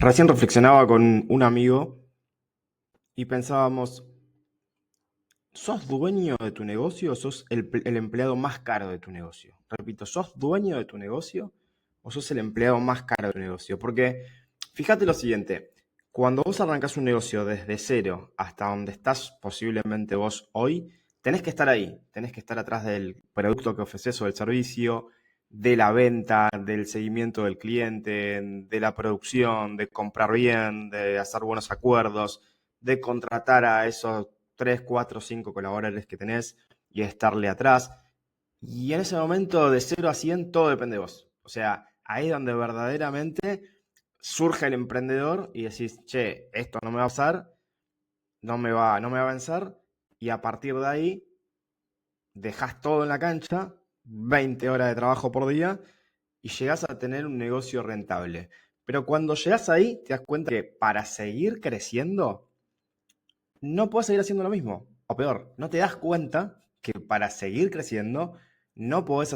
Recién reflexionaba con un amigo y pensábamos, ¿sos dueño de tu negocio o sos el empleado más caro de tu negocio? Repito, ¿sos dueño de tu negocio o sos el empleado más caro de tu negocio? Porque fíjate lo siguiente, cuando vos arrancás un negocio desde cero hasta donde estás posiblemente vos hoy, tenés que estar ahí, tenés que estar atrás del producto que ofreces o del servicio, de la venta, del seguimiento del cliente, de la producción, de comprar bien, de hacer buenos acuerdos, de contratar a esos 3 4 5 colaboradores que tenés y estarle atrás. Y en ese momento de 0 a 100 todo depende de vos. O sea, ahí es donde verdaderamente surge el emprendedor y decís, che, esto no me va a pasar, no me va a vencer. Y a partir de ahí dejás todo en la cancha, 20 horas de trabajo por día y llegás a tener un negocio rentable. Pero cuando llegás ahí, te das cuenta que para seguir creciendo, no puedes seguir haciendo lo mismo. O peor, no te das cuenta que para seguir creciendo no podés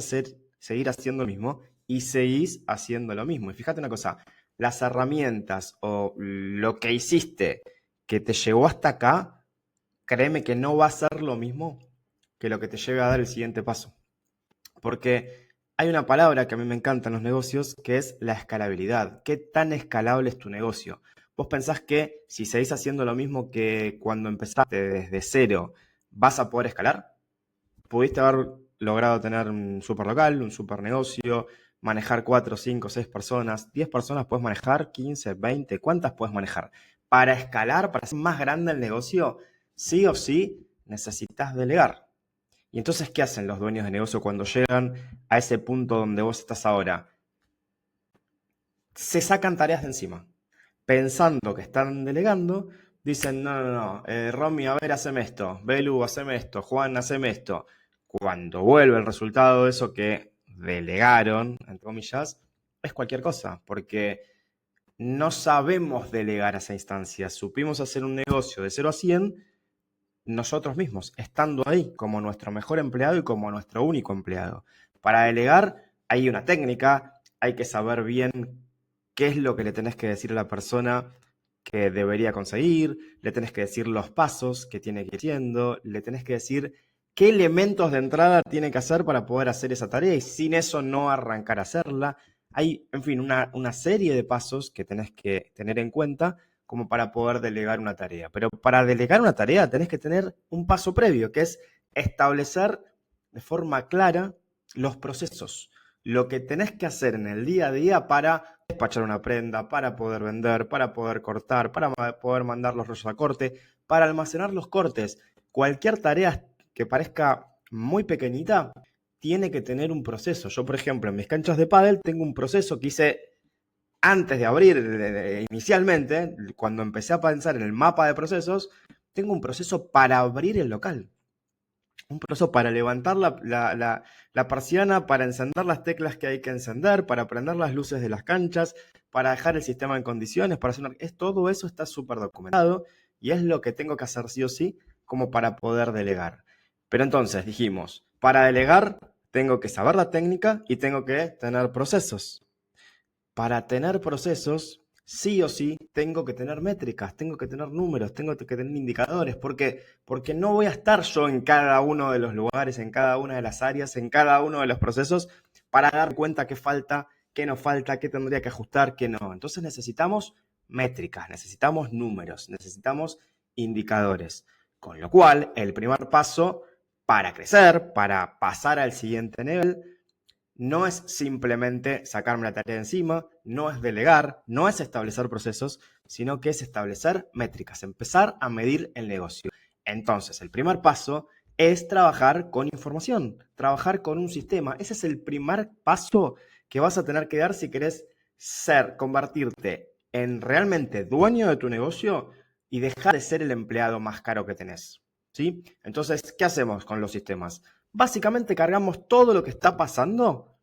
seguir haciendo lo mismo y seguís haciendo lo mismo. Y fíjate una cosa, las herramientas o lo que hiciste que te llevó hasta acá, créeme que no va a ser lo mismo que lo que te lleve a dar el siguiente paso. Porque hay una palabra que a mí me encanta en los negocios que es la escalabilidad. ¿Qué tan escalable es tu negocio? ¿Vos pensás que si seguís haciendo lo mismo que cuando empezaste desde cero, vas a poder escalar? Pudiste haber logrado tener un super local, un super negocio, manejar 4, 5, 6 personas. 10 personas puedes manejar, 15, 20. ¿Cuántas puedes manejar? Para escalar, para hacer más grande el negocio, sí o sí necesitas delegar. Y entonces, ¿qué hacen los dueños de negocio cuando llegan a ese punto donde vos estás ahora? Se sacan tareas de encima. Pensando que están delegando, dicen, no, no, no, Romy, a ver, haceme esto, Belu, haceme esto, Juan, haceme esto. Cuando vuelve el resultado de eso que delegaron, entre comillas, es cualquier cosa, porque no sabemos delegar a esa instancia. Supimos hacer un negocio de 0 a 100 nosotros mismos, estando ahí como nuestro mejor empleado y como nuestro único empleado. Para delegar hay una técnica, hay que saber bien qué es lo que le tenés que decir a la persona que debería conseguir, le tenés que decir los pasos que tiene que ir haciendo, le tenés que decir qué elementos de entrada tiene que hacer para poder hacer esa tarea y sin eso no arrancar a hacerla. Hay, en fin, una serie de pasos que tenés que tener en cuenta como para poder delegar una tarea. Pero para delegar una tarea tenés que tener un paso previo, que es establecer de forma clara los procesos, lo que tenés que hacer en el día a día para despachar una prenda, para poder vender, para poder cortar, para poder mandar los rollos a corte, para almacenar los cortes. Cualquier tarea que parezca muy pequeñita tiene que tener un proceso. Yo, por ejemplo, en mis canchas de pádel tengo un proceso que hice antes de abrir, inicialmente, cuando empecé a pensar en el mapa de procesos, tengo un proceso para abrir el local. Un proceso para levantar la persiana, para encender las teclas que hay que encender, para prender las luces de las canchas, para dejar el sistema en condiciones, para hacer todo eso está súper documentado y es lo que tengo que hacer sí o sí como para poder delegar. Pero entonces dijimos, para delegar tengo que saber la técnica y tengo que tener procesos. Para tener procesos, sí o sí, tengo que tener métricas, tengo que tener números, tengo que tener indicadores. ¿Por qué? Porque no voy a estar yo en cada uno de los lugares, en cada una de las áreas, en cada uno de los procesos para dar cuenta qué falta, qué no falta, qué tendría que ajustar, qué no. Entonces necesitamos métricas, necesitamos números, necesitamos indicadores. Con lo cual, el primer paso para crecer, para pasar al siguiente nivel, no es simplemente sacarme la tarea de encima, no es delegar, no es establecer procesos, sino que es establecer métricas, empezar a medir el negocio. Entonces, el primer paso es trabajar con información, trabajar con un sistema. Ese es el primer paso que vas a tener que dar si querés convertirte en realmente dueño de tu negocio y dejar de ser el empleado más caro que tenés. ¿Sí? Entonces, ¿qué hacemos con los sistemas? Básicamente cargamos todo lo que está pasando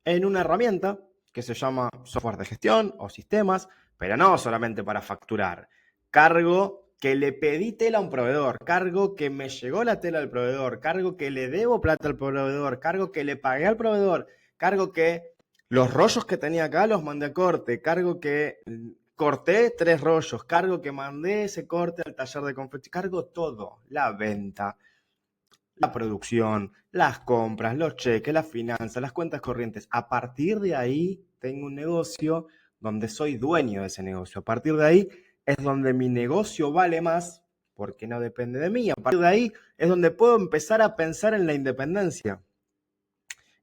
en una herramienta que se llama software de gestión o sistemas, pero no solamente para facturar. Cargo que le pedí tela a un proveedor, cargo que me llegó la tela al proveedor, cargo que le debo plata al proveedor, cargo que le pagué al proveedor, cargo que los rollos que tenía acá los mandé a corte, cargo que corté 3 rollos, cargo que mandé ese corte al taller de confección, cargo todo, la venta, la producción, las compras, los cheques, las finanzas, las cuentas corrientes. A partir de ahí tengo un negocio donde soy dueño de ese negocio. A partir de ahí es donde mi negocio vale más porque no depende de mí. A partir de ahí es donde puedo empezar a pensar en la independencia,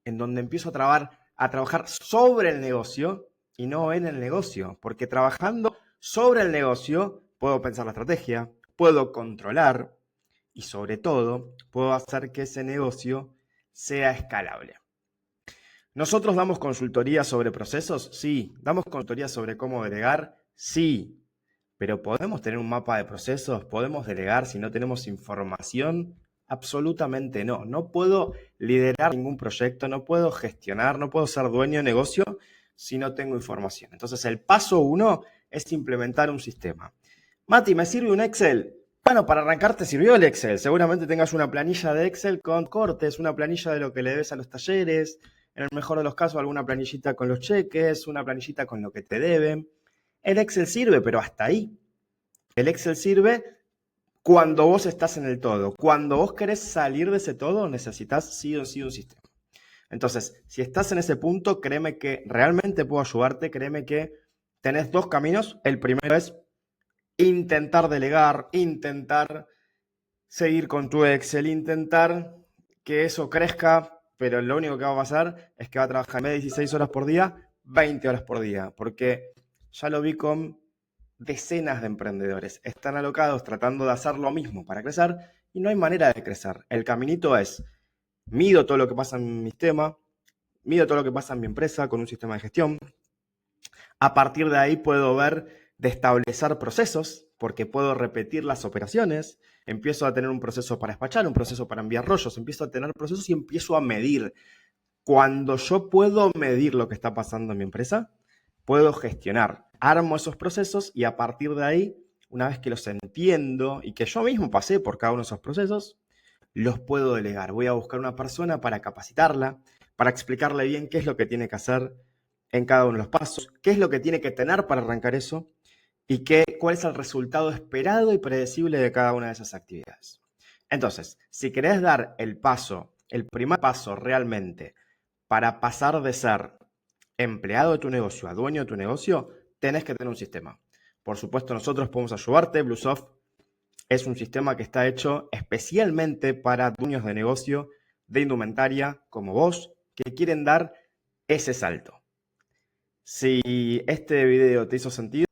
en donde empiezo a trabajar sobre el negocio y no en el negocio, porque trabajando sobre el negocio puedo pensar la estrategia, puedo controlar y sobre todo puedo hacer que ese negocio sea escalable. ¿Nosotros damos consultoría sobre procesos? Sí. ¿Damos consultoría sobre cómo delegar? Sí. Pero ¿podemos tener un mapa de procesos? ¿Podemos delegar si no tenemos información? Absolutamente no. No puedo liderar ningún proyecto, no puedo gestionar, no puedo ser dueño de negocio si no tengo información. Entonces, el paso 1 es implementar un sistema. Mati, ¿me sirve un Excel? Bueno, para arrancar te sirvió el Excel. Seguramente tengas una planilla de Excel con cortes, una planilla de lo que le debes a los talleres, en el mejor de los casos alguna planillita con los cheques, una planillita con lo que te deben. El Excel sirve, pero hasta ahí. El Excel sirve cuando vos estás en el todo. Cuando vos querés salir de ese todo, necesitas sí o sí un sistema. Entonces, si estás en ese punto, créeme que realmente puedo ayudarte. Créeme que tenés 2 caminos. El primero es intentar delegar, intentar seguir con tu Excel, intentar que eso crezca, pero lo único que va a pasar es que va a trabajar en vez de 16 horas por día, 20 horas por día, porque ya lo vi con decenas de emprendedores. Están alocados tratando de hacer lo mismo para crecer y no hay manera de crecer. El caminito es, mido todo lo que pasa en mi sistema, mido todo lo que pasa en mi empresa con un sistema de gestión. A partir de ahí puedo ver de establecer procesos, porque puedo repetir las operaciones, empiezo a tener un proceso para despachar, un proceso para enviar rollos, empiezo a tener procesos y empiezo a medir. Cuando yo puedo medir lo que está pasando en mi empresa, puedo gestionar, armo esos procesos y a partir de ahí, una vez que los entiendo y que yo mismo pasé por cada uno de esos procesos, los puedo delegar. Voy a buscar una persona para capacitarla, para explicarle bien qué es lo que tiene que hacer en cada uno de los pasos, qué es lo que tiene que tener para arrancar eso y cuál es el resultado esperado y predecible de cada una de esas actividades. Entonces, si querés dar el primer paso realmente para pasar de ser empleado de tu negocio a dueño de tu negocio, tenés que tener un sistema. Por supuesto, nosotros podemos ayudarte. Bluesoft es un sistema que está hecho especialmente para dueños de negocio de indumentaria como vos, que quieren dar ese salto. Si este video te hizo sentido,